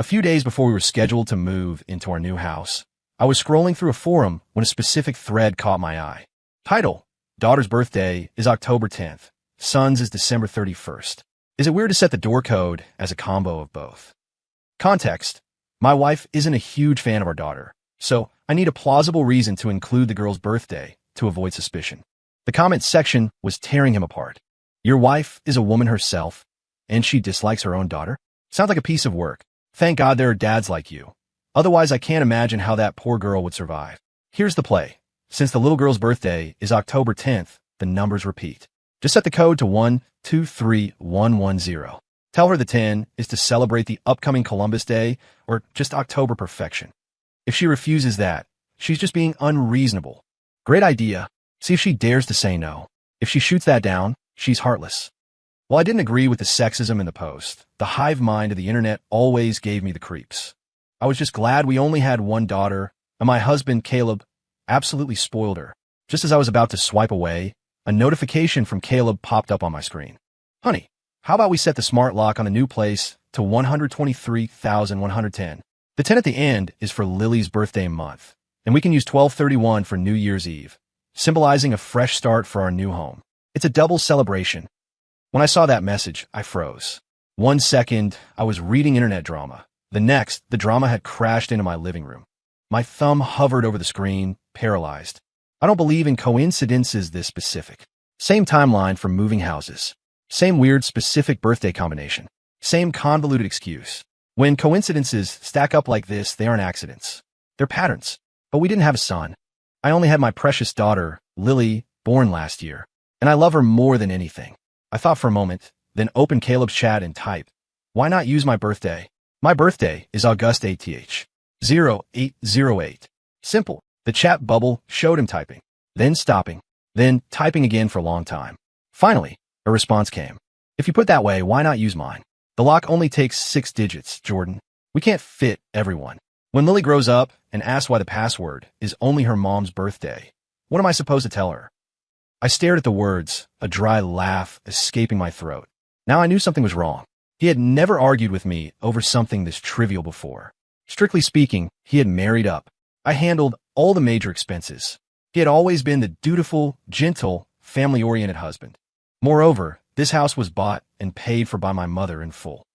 A few days before we were scheduled to move into our new house, I was scrolling through a forum when a specific thread caught my eye. Title: Daughter's birthday is October 10th. Son's is December 31st. Is it weird to set the door code as a combo of both? Context: my wife isn't a huge fan of our daughter, so I need a plausible reason to include the girl's birthday to avoid suspicion. The comment section was tearing him apart. Your wife is a woman herself, and she dislikes her own daughter? Sounds like a piece of work. Thank God there are dads like you. Otherwise, I can't imagine how that poor girl would survive. Here's the play. Since the little girl's birthday is October 10th, the numbers repeat. Just set the code to 123110. Tell her the 10 is to celebrate the upcoming Columbus Day or just October perfection. If she refuses that, she's just being unreasonable. Great idea. See if she dares to say no. If she shoots that down, she's heartless. While I didn't agree with the sexism in the post, the hive mind of the internet always gave me the creeps. I was just glad we only had one daughter, and my husband, Caleb, absolutely spoiled her. Just as I was about to swipe away, a notification from Caleb popped up on my screen. Honey, how about we set the smart lock on the new place to 123,110? The 10 at the end is for Lily's birthday month, and we can use 12/31 for New Year's Eve, symbolizing a fresh start for our new home. It's a double celebration. When I saw that message, I froze. 1 second, I was reading internet drama. The next, the drama had crashed into my living room. My thumb hovered over the screen, paralyzed. I don't believe in coincidences this specific. Same timeline for moving houses. Same weird specific birthday combination. Same convoluted excuse. When coincidences stack up like this, they aren't accidents. They're patterns. But we didn't have a son. I only had my precious daughter, Lily, born last year. And I love her more than anything. I thought for a moment, then opened Caleb's chat and typed, why not use my birthday? My birthday is August 8th, 0808. Simple. The chat bubble showed him typing, then stopping, then typing again for a long time. Finally, a response came. If you put that way, why not use mine? The lock only takes 6 digits, Jordan. We can't fit everyone. When Lily grows up and asks why the password is only her mom's birthday, what am I supposed to tell her? I stared at the words, a dry laugh escaping my throat. Now I knew something was wrong. He had never argued with me over something this trivial before. Strictly speaking, he had married up. I handled all the major expenses. He had always been the dutiful, gentle, family-oriented husband. Moreover, this house was bought and paid for by my mother in full.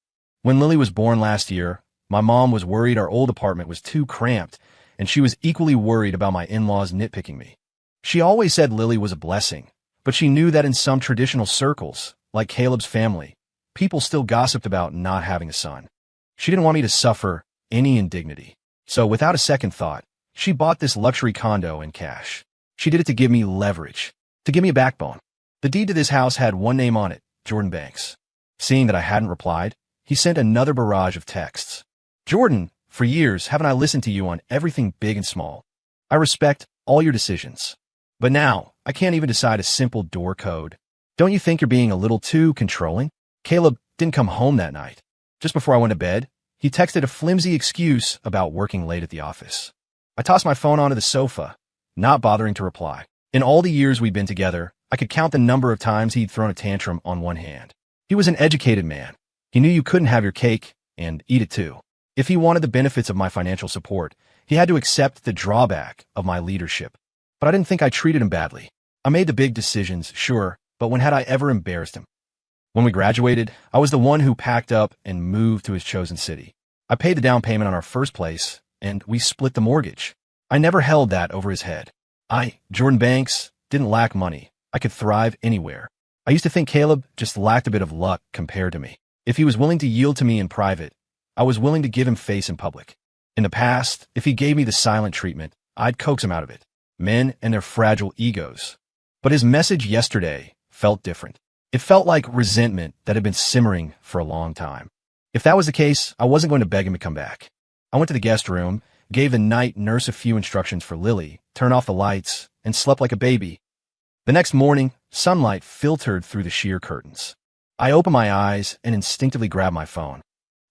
When Lily was born last year, my mom was worried our old apartment was too cramped, and she was equally worried about my in-laws nitpicking me. She always said Lily was a blessing, but she knew that in some traditional circles, like Caleb's family, people still gossiped about not having a son. She didn't want me to suffer any indignity. So without a second thought, she bought this luxury condo in cash. She did it to give me leverage, to give me a backbone. The deed to this house had one name on it, Jordan Banks. Seeing that I hadn't replied, he sent another barrage of texts. Jordan, for years haven't I listened to you on everything big and small. I respect all your decisions. But now, I can't even decide a simple door code. Don't you think you're being a little too controlling? Caleb didn't come home that night. Just before I went to bed, he texted a flimsy excuse about working late at the office. I tossed my phone onto the sofa, not bothering to reply. In all the years we'd been together, I could count the number of times he'd thrown a tantrum on one hand. He was an educated man. He knew you couldn't have your cake and eat it too. If he wanted the benefits of my financial support, he had to accept the drawback of my leadership. But I didn't think I treated him badly. I made the big decisions, sure, but when had I ever embarrassed him? When we graduated, I was the one who packed up and moved to his chosen city. I paid the down payment on our first place, and we split the mortgage. I never held that over his head. I, Jordan Banks, didn't lack money. I could thrive anywhere. I used to think Caleb just lacked a bit of luck compared to me. If he was willing to yield to me in private, I was willing to give him face in public. In the past, if he gave me the silent treatment, I'd coax him out of it. Men and their fragile egos. But his message yesterday felt different. It felt like resentment that had been simmering for a long time. If that was the case, I wasn't going to beg him to come back. I went to the guest room, gave the night nurse a few instructions for Lily, turned off the lights, and slept like a baby. The next morning, sunlight filtered through the sheer curtains. I opened my eyes and instinctively grabbed my phone.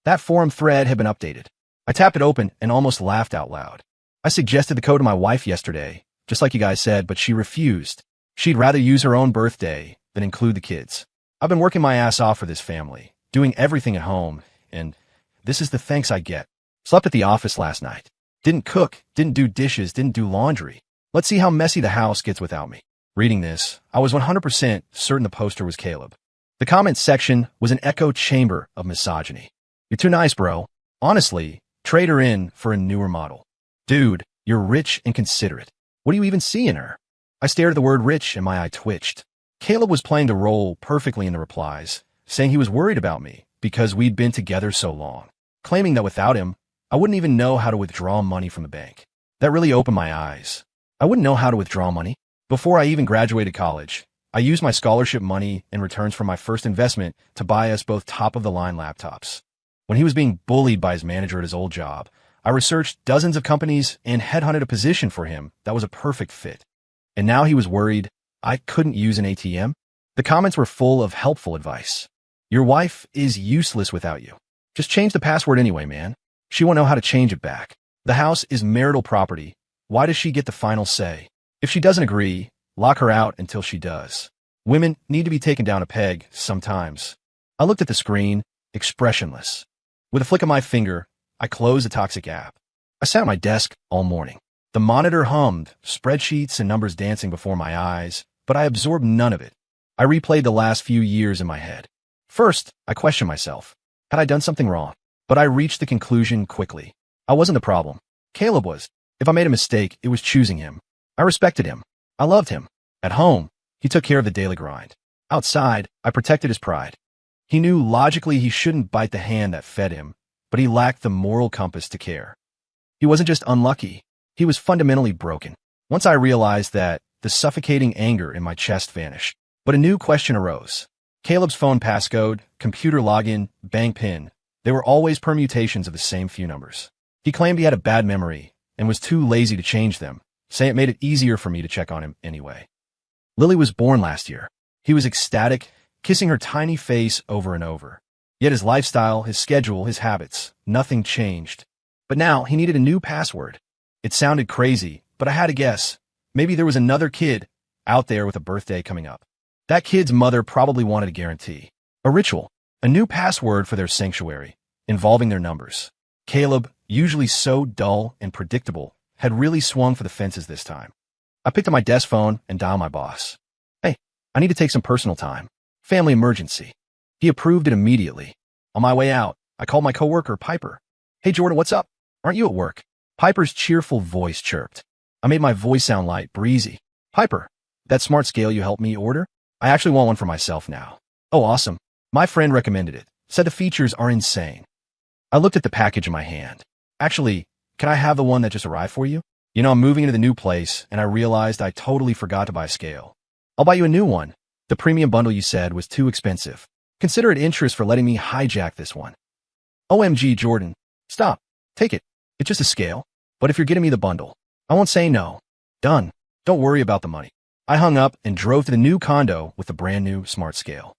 That forum thread had been updated. I tapped it open and almost laughed out loud. I suggested the code to my wife yesterday, just like you guys said, but she refused. She'd rather use her own birthday than include the kids. I've been working my ass off for this family, doing everything at home, and this is the thanks I get. Slept at the office last night. Didn't cook, didn't do dishes, didn't do laundry. Let's see how messy the house gets without me. Reading this, I was 100% certain the poster was Caleb. The comments section was an echo chamber of misogyny. You're too nice, bro. Honestly, trade her in for a newer model. Dude, you're rich and considerate. What do you even see in her? I stared at the word rich and my eye twitched. Caleb was playing the role perfectly in the replies, saying he was worried about me because we'd been together so long, claiming that without him, I wouldn't even know how to withdraw money from the bank. That really opened my eyes. I wouldn't know how to withdraw money. Before I even graduated college, I used my scholarship money in returns for my first investment to buy us both top-of-the-line laptops. When he was being bullied by his manager at his old job, I researched dozens of companies and headhunted a position for him that was a perfect fit. And now he was worried I couldn't use an ATM? The comments were full of helpful advice. Your wife is useless without you. Just change the password anyway, man. She won't know how to change it back. The house is marital property. Why does she get the final say? If she doesn't agree, lock her out until she does. Women need to be taken down a peg sometimes. I looked at the screen, expressionless. With a flick of my finger, I closed the toxic app. I sat at my desk all morning. The monitor hummed, spreadsheets and numbers dancing before my eyes, but I absorbed none of it. I replayed the last few years in my head. First, I questioned myself. Had I done something wrong? But I reached the conclusion quickly. I wasn't the problem. Caleb was. If I made a mistake, it was choosing him. I respected him. I loved him. At home, he took care of the daily grind. Outside, I protected his pride. He knew logically he shouldn't bite the hand that fed him, but he lacked the moral compass to care. He wasn't just unlucky. He was fundamentally broken. Once I realized that, the suffocating anger in my chest vanished. But a new question arose. Caleb's phone passcode, computer login, bank PIN, they were always permutations of the same few numbers. He claimed he had a bad memory and was too lazy to change them, saying it made it easier for me to check on him anyway. Lily was born last year. He was ecstatic, kissing her tiny face over and over. Yet his lifestyle, his schedule, his habits, nothing changed. But now he needed a new password. It sounded crazy, but I had to guess. Maybe there was another kid out there with a birthday coming up. That kid's mother probably wanted a guarantee. A ritual. A new password for their sanctuary, involving their numbers. Caleb, usually so dull and predictable, had really swung for the fences this time. I picked up my desk phone and dialed my boss. Hey, I need to take some personal time. Family emergency. He approved it immediately. On my way out, I called my coworker, Piper. Hey, Jordan, what's up? Aren't you at work? Piper's cheerful voice chirped. I made my voice sound light, breezy. Piper, that smart scale you helped me order? I actually want one for myself now. Oh, awesome. My friend recommended it. Said the features are insane. I looked at the package in my hand. Actually, can I have the one that just arrived for you? You know, I'm moving into the new place, and I realized I totally forgot to buy a scale. I'll buy you a new one. The premium bundle you said was too expensive. Consider it interest for letting me hijack this one. OMG, Jordan. Stop. Take it. It's just a scale. But if you're getting me the bundle, I won't say no. Done. Don't worry about the money. I hung up and drove to the new condo with the brand new smart scale.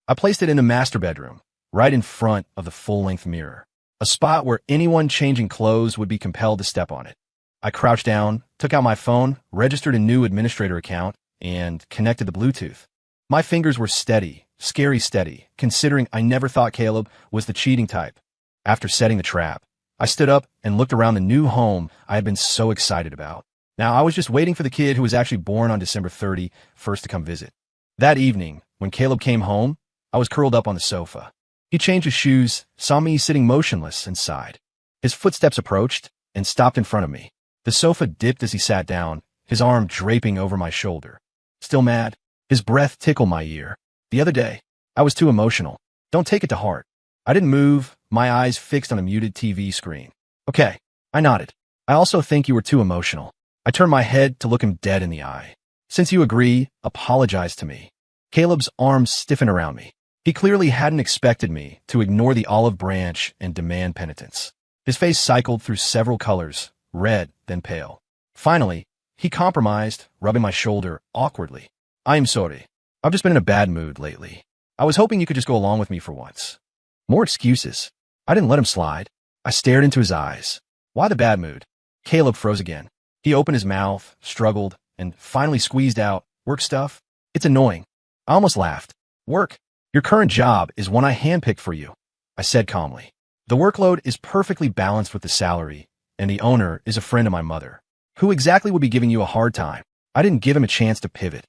I placed it in the master bedroom, right in front of the full-length mirror, a spot where anyone changing clothes would be compelled to step on it. I crouched down, took out my phone, registered a new administrator account, and connected the Bluetooth. My fingers were steady, scary steady, considering I never thought Caleb was the cheating type. After setting the trap, I stood up and looked around the new home I had been so excited about. Now, I was just waiting for the kid who was actually born on December 31st to come visit. That evening, when Caleb came home, I was curled up on the sofa. He changed his shoes, saw me sitting motionless, and sighed. His footsteps approached and stopped in front of me. The sofa dipped as he sat down, his arm draping over my shoulder. Still mad? His breath tickled my ear. The other day, I was too emotional. Don't take it to heart. I didn't move, my eyes fixed on a muted TV screen. Okay, I nodded. I also think you were too emotional. I turned my head to look him dead in the eye. Since you agree, apologize to me. Caleb's arms stiffened around me. He clearly hadn't expected me to ignore the olive branch and demand penitence. His face cycled through several colors, red, then pale. Finally, he compromised, rubbing my shoulder awkwardly. I'm sorry. I've just been in a bad mood lately. I was hoping you could just go along with me for once. More excuses. I didn't let him slide. I stared into his eyes. Why the bad mood? Caleb froze again. He opened his mouth, struggled, and finally squeezed out, work stuff? It's annoying. I almost laughed. Work? Your current job is one I handpicked for you, I said calmly. The workload is perfectly balanced with the salary, and the owner is a friend of my mother. Who exactly would be giving you a hard time? I didn't give him a chance to pivot.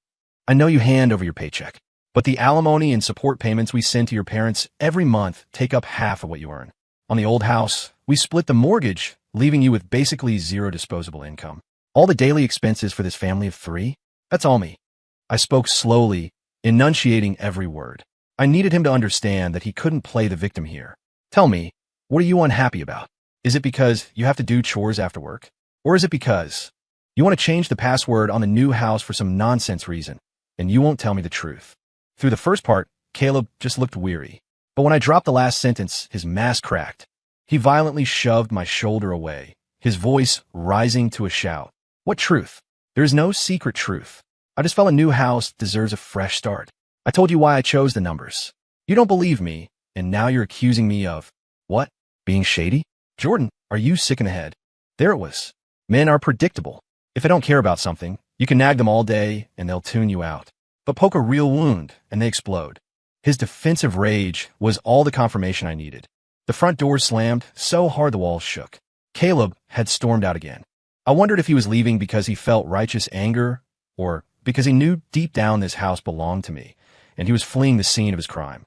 I know you hand over your paycheck, but the alimony and support payments we send to your parents every month take up half of what you earn. On the old house, we split the mortgage, leaving you with basically zero disposable income. All the daily expenses for this family of three? That's all me. I spoke slowly, enunciating every word. I needed him to understand that he couldn't play the victim here. Tell me, what are you unhappy about? Is it because you have to do chores after work? Or is it because you want to change the password on the new house for some nonsense reason, and you won't tell me the truth? Through the first part, Caleb just looked weary. But when I dropped the last sentence, his mask cracked. He violently shoved my shoulder away, his voice rising to a shout. What truth? There is no secret truth. I just felt a new house deserves a fresh start. I told you why I chose the numbers. You don't believe me, and now you're accusing me of, what? Being shady? Jordan, are you sick in the head? There it was. Men are predictable. If they don't care about something, you can nag them all day, and they'll tune you out. But poke a real wound, and they explode. His defensive rage was all the confirmation I needed. The front door slammed so hard the walls shook. Caleb had stormed out again. I wondered if he was leaving because he felt righteous anger, or because he knew deep down this house belonged to me, and he was fleeing the scene of his crime.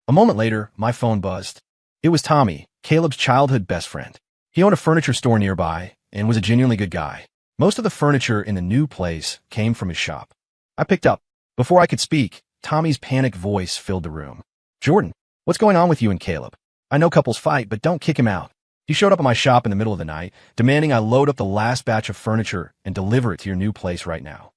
A moment later, my phone buzzed. It was Tommy, Caleb's childhood best friend. He owned a furniture store nearby and was a genuinely good guy. Most of the furniture in the new place came from his shop. I picked up. Before I could speak, Tommy's panicked voice filled the room. Jordan, what's going on with you and Caleb? I know couples fight, but don't kick him out. He showed up at my shop in the middle of the night, demanding I load up the last batch of furniture and deliver it to your new place right now.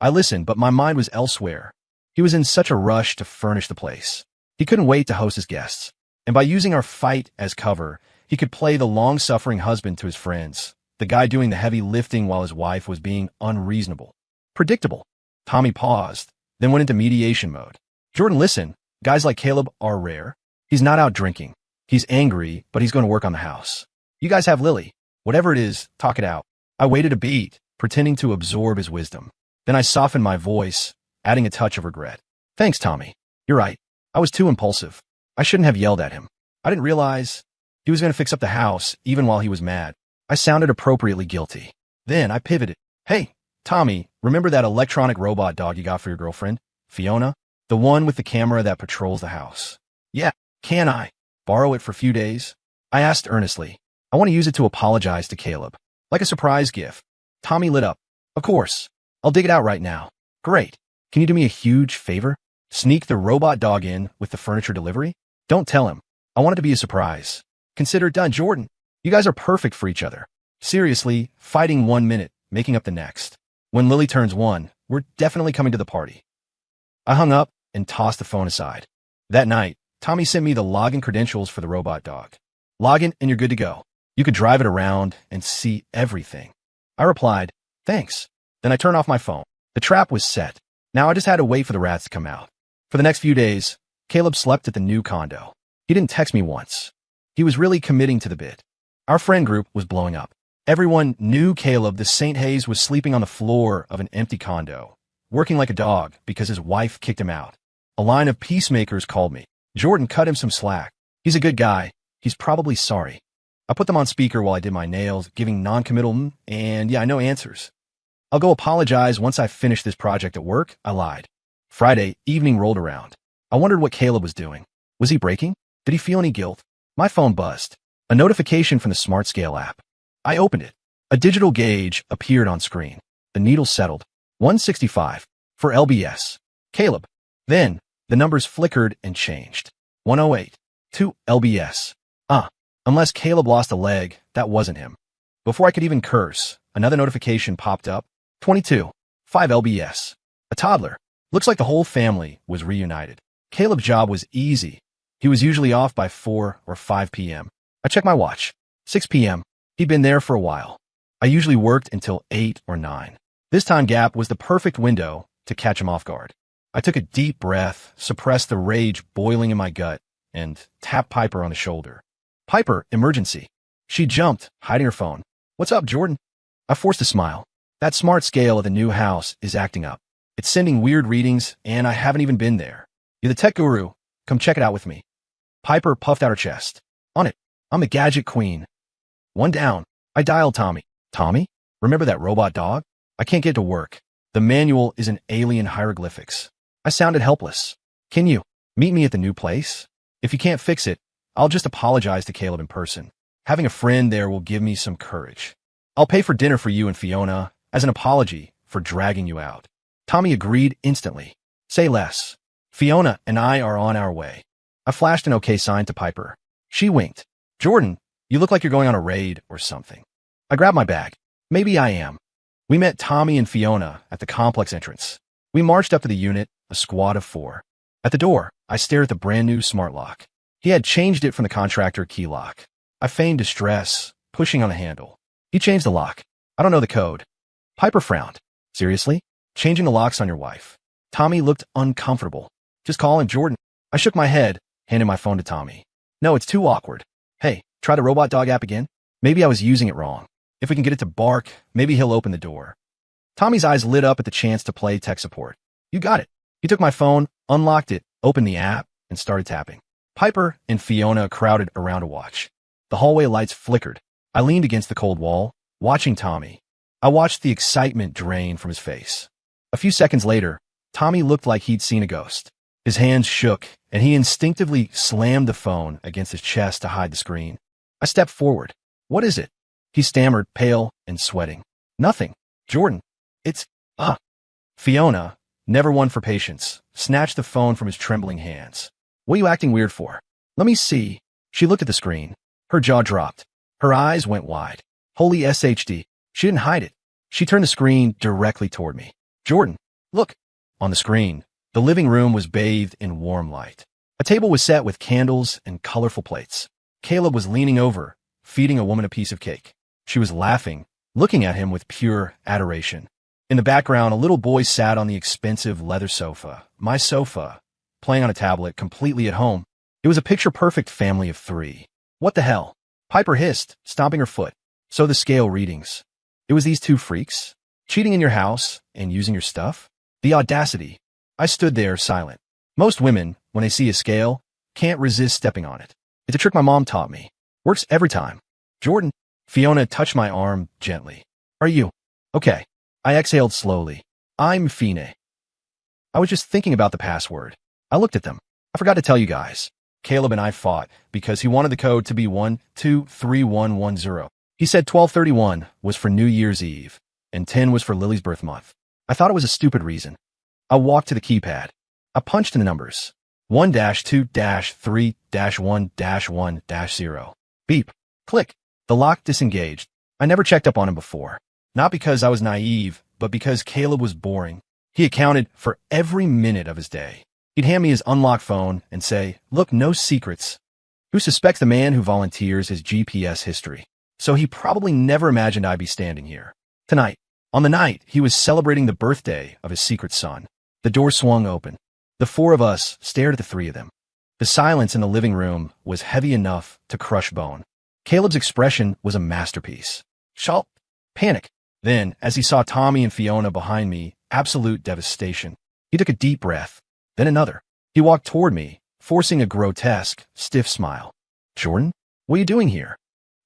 I listened, but my mind was elsewhere. He was in such a rush to furnish the place. He couldn't wait to host his guests. And by using our fight as cover, he could play the long-suffering husband to his friends, the guy doing the heavy lifting while his wife was being unreasonable. Predictable. Tommy paused, then went into mediation mode. Jordan, listen, guys like Caleb are rare. He's not out drinking. He's angry, but he's going to work on the house. You guys have Lily. Whatever it is, talk it out. I waited a beat, pretending to absorb his wisdom. Then I softened my voice, adding a touch of regret. Thanks, Tommy. You're right. I was too impulsive. I shouldn't have yelled at him. I didn't realize he was going to fix up the house, even while he was mad. I sounded appropriately guilty. Then I pivoted. Hey, Tommy, remember that electronic robot dog you got for your girlfriend? Fiona? The one with the camera that patrols the house. Yeah, can I borrow it for a few days? I asked earnestly. I want to use it to apologize to Caleb. Like a surprise gift. Tommy lit up. Of course. I'll dig it out right now. Great. Can you do me a huge favor? Sneak the robot dog in with the furniture delivery? Don't tell him. I want it to be a surprise. Consider it done, Jordan. You guys are perfect for each other. Seriously, fighting 1 minute, making up the next. When Lily turns 1, we're definitely coming to the party. I hung up and tossed the phone aside. That night, Tommy sent me the login credentials for the robot dog. Log in and you're good to go. You could drive it around and see everything. I replied, thanks. Then I turned off my phone. The trap was set. Now I just had to wait for the rats to come out. For the next few days, Caleb slept at the new condo. He didn't text me once. He was really committing to the bit. Our friend group was blowing up. Everyone knew Caleb the St. Hayes was sleeping on the floor of an empty condo, working like a dog because his wife kicked him out. A line of peacemakers called me. Jordan, cut him some slack. He's a good guy. He's probably sorry. I put them on speaker while I did my nails, giving non-committal and yeah, I know answers. I'll go apologize once I finish this project at work. I lied. Friday evening rolled around. I wondered what Caleb was doing. Was he breaking? Did he feel any guilt? My phone buzzed. A notification from the Smart Scale app. I opened it. A digital gauge appeared on screen. The needle settled. 165 for LBS. Caleb. Then, the numbers flickered and changed. 108. 2 LBS. Unless Caleb lost a leg, that wasn't him. Before I could even curse, another notification popped up. 22. 5 LBS. A toddler. Looks like the whole family was reunited. Caleb's job was easy. He was usually off by 4 or 5 p.m. I checked my watch. 6 p.m. He'd been there for a while. I usually worked until 8 or 9. This time gap was the perfect window to catch him off guard. I took a deep breath, suppressed the rage boiling in my gut, and tapped Piper on the shoulder. Piper, emergency. She jumped, hiding her phone. What's up, Jordan? I forced a smile. That Smart Scale of the new house is acting up. It's sending weird readings, and I haven't even been there. You're the tech guru. Come check it out with me. Piper puffed out her chest. On it. I'm a gadget queen. One down. I dialed Tommy. Tommy? Remember that robot dog? I can't get to work. The manual is in alien hieroglyphics. I sounded helpless. Can you meet me at the new place? If you can't fix it, I'll just apologize to Caleb in person. Having a friend there will give me some courage. I'll pay for dinner for you and Fiona as an apology for dragging you out. Tommy agreed instantly. Say less. Fiona and I are on our way. I flashed an okay sign to Piper. She winked. Jordan, you look like you're going on a raid or something. I grabbed my bag. Maybe I am. We met Tommy and Fiona at the complex entrance. We marched up to the unit, a squad of 4. At the door, I stared at the brand new smart lock. He had changed it from the contractor key lock. I feigned distress, pushing on the handle. He changed the lock. I don't know the code. Piper frowned. Seriously? Changing the locks on your wife? Tommy looked uncomfortable. Just call him Jordan. I shook my head, handed my phone to Tommy. No, it's too awkward. Hey, try the robot dog app again? Maybe I was using it wrong. If we can get it to bark, maybe he'll open the door. Tommy's eyes lit up at the chance to play tech support. You got it. He took my phone, unlocked it, opened the app, and started tapping. Piper and Fiona crowded around to watch. The hallway lights flickered. I leaned against the cold wall, watching Tommy. I watched the excitement drain from his face. A few seconds later, Tommy looked like he'd seen a ghost. His hands shook, and he instinctively slammed the phone against his chest to hide the screen. I stepped forward. What is it? He stammered, pale and sweating. Nothing. Jordan. It's, Fiona, never one for patience, snatched the phone from his trembling hands. What are you acting weird for? Let me see. She looked at the screen. Her jaw dropped. Her eyes went wide. Holy SHD. She didn't hide it. She turned the screen directly toward me. Jordan, look. On the screen, the living room was bathed in warm light. A table was set with candles and colorful plates. Caleb was leaning over, feeding a woman a piece of cake. She was laughing, looking at him with pure adoration. In the background, a little boy sat on the expensive leather sofa, my sofa, playing on a tablet, completely at home. It was a picture-perfect family of 3. What the hell? Piper hissed, stomping her foot. So the scale readings. It was these 2 freaks? Cheating in your house and using your stuff? The audacity. I stood there silent. Most women, when they see a scale, can't resist stepping on it. It's a trick my mom taught me. Works every time. Jordan. Fiona touched my arm gently. Are you okay? I exhaled slowly. I'm Fine. I was just thinking about the password. I looked at them. I forgot to tell you guys. Caleb and I fought because he wanted the code to be 123110. He said 1231 was for New Year's Eve, and 10 was for Lily's birth month. I thought it was a stupid reason. I walked to the keypad. I punched in the numbers. 1-2-3-1-1-0. Beep. Click. The lock disengaged. I never checked up on him before. Not because I was naive, but because Caleb was boring. He accounted for every minute of his day. He'd hand me his unlocked phone and say, look, no secrets. Who suspects the man who volunteers his GPS history? So he probably never imagined I'd be standing here. Tonight, on the night he was celebrating the birthday of his secret son, the door swung open. The 4 of us stared at the 3 of them. The silence in the living room was heavy enough to crush bone. Caleb's expression was a masterpiece. Shock, panic. Then, as he saw Tommy and Fiona behind me, absolute devastation. He took a deep breath, then another. He walked toward me, forcing a grotesque, stiff smile. Jordan, what are you doing here?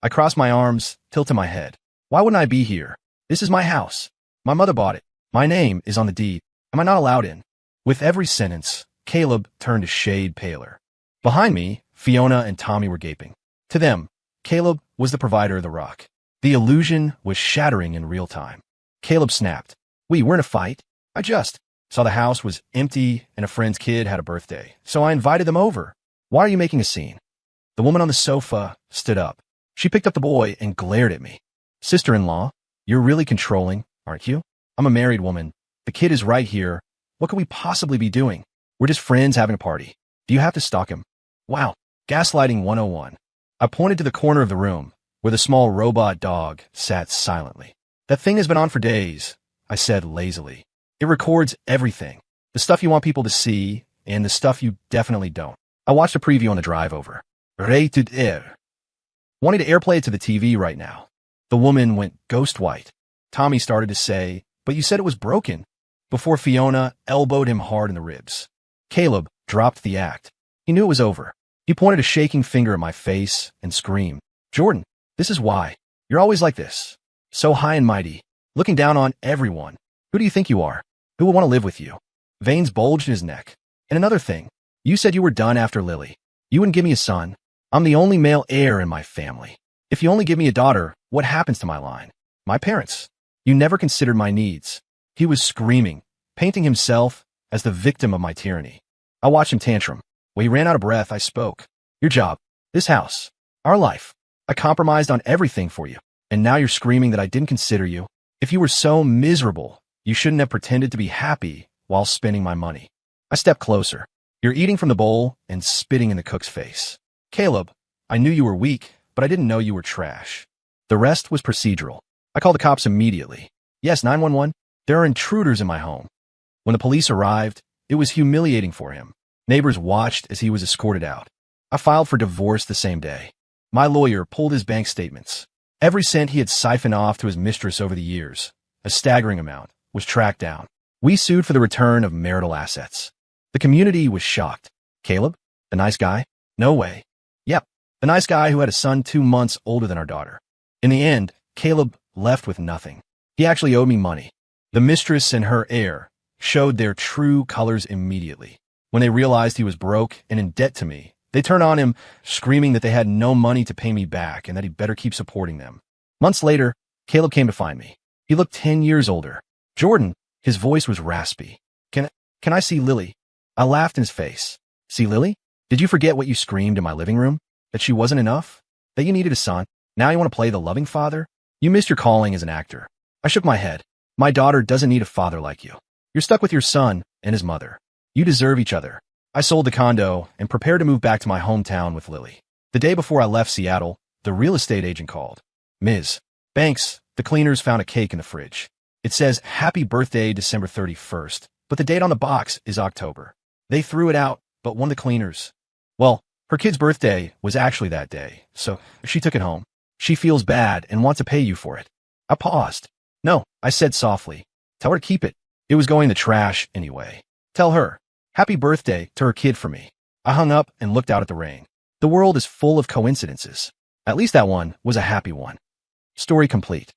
I crossed my arms, tilted my head. Why wouldn't I be here? This is my house. My mother bought it. My name is on the deed. Am I not allowed in? With every sentence, Caleb turned a shade paler. Behind me, Fiona and Tommy were gaping. To them, Caleb was the provider of the rock. The illusion was shattering in real time. Caleb snapped. We're in a fight. I just saw the house was empty and a friend's kid had a birthday, so I invited them over. Why are you making a scene? The woman on the sofa stood up. She picked up the boy and glared at me. Sister-in-law, you're really controlling, aren't you? I'm a married woman. The kid is right here. What could we possibly be doing? We're just friends having a party. Do you have to stalk him? Wow. Gaslighting 101. I pointed to the corner of the room, where the small robot dog sat silently. That thing has been on for days, I said lazily. It records everything. The stuff you want people to see, and the stuff you definitely don't. I watched a preview on the drive over. Rated R. Wanting to airplay it to the TV right now. The woman went ghost white. Tommy started to say, but you said it was broken, before Fiona elbowed him hard in the ribs. Caleb dropped the act. He knew it was over. He pointed a shaking finger at my face and screamed, "Jordan, this is why. You're always like this. So high and mighty, looking down on everyone. Who do you think you are? Who will want to live with you?" Veins bulged in his neck. "And another thing, you said you were done after Lily. You wouldn't give me a son. I'm the only male heir in my family. If you only give me a daughter, what happens to my line? My parents. You never considered my needs." He was screaming, painting himself as the victim of my tyranny. I watched him tantrum. When he ran out of breath, I spoke. "Your job, this house, our life. I compromised on everything for you, and now you're screaming that I didn't consider you. If you were so miserable, you shouldn't have pretended to be happy while spending my money." I stepped closer. "You're eating from the bowl and spitting in the cook's face. Caleb, I knew you were weak, but I didn't know you were trash." The rest was procedural. I called the cops immediately. "Yes, 911. There are intruders in my home." When the police arrived, it was humiliating for him. Neighbors watched as he was escorted out. I filed for divorce the same day. My lawyer pulled his bank statements. Every cent he had siphoned off to his mistress over the years, a staggering amount, was tracked down. We sued for the return of marital assets. The community was shocked. "Caleb? The nice guy? No way." "Yep, the nice guy who had a son 2 months older than our daughter." In the end, Caleb left with nothing. He actually owed me money. The mistress and her heir showed their true colors immediately. When they realized he was broke and in debt to me, they turned on him, screaming that they had no money to pay me back and that he better keep supporting them. Months later, Caleb came to find me. He looked 10 years older. "Jordan," his voice was raspy. Can I see Lily?" I laughed in his face. "See Lily? Did you forget what you screamed in my living room? That she wasn't enough? That you needed a son? Now you want to play the loving father? You missed your calling as an actor." I shook my head. "My daughter doesn't need a father like you. You're stuck with your son and his mother. You deserve each other." I sold the condo and prepared to move back to my hometown with Lily. The day before I left Seattle, the real estate agent called. "Ms. Banks, the cleaners found a cake in the fridge. It says, 'Happy birthday, December 31st, but the date on the box is October. They threw it out, but one of the cleaners. Well, her kid's birthday was actually that day, so she took it home. She feels bad and wants to pay you for it." I paused. "No," I said softly. "Tell her to keep it. It was going in the trash anyway. Tell her, happy birthday to her kid for me." I hung up and looked out at the rain. The world is full of coincidences. At least that one was a happy one. Story complete.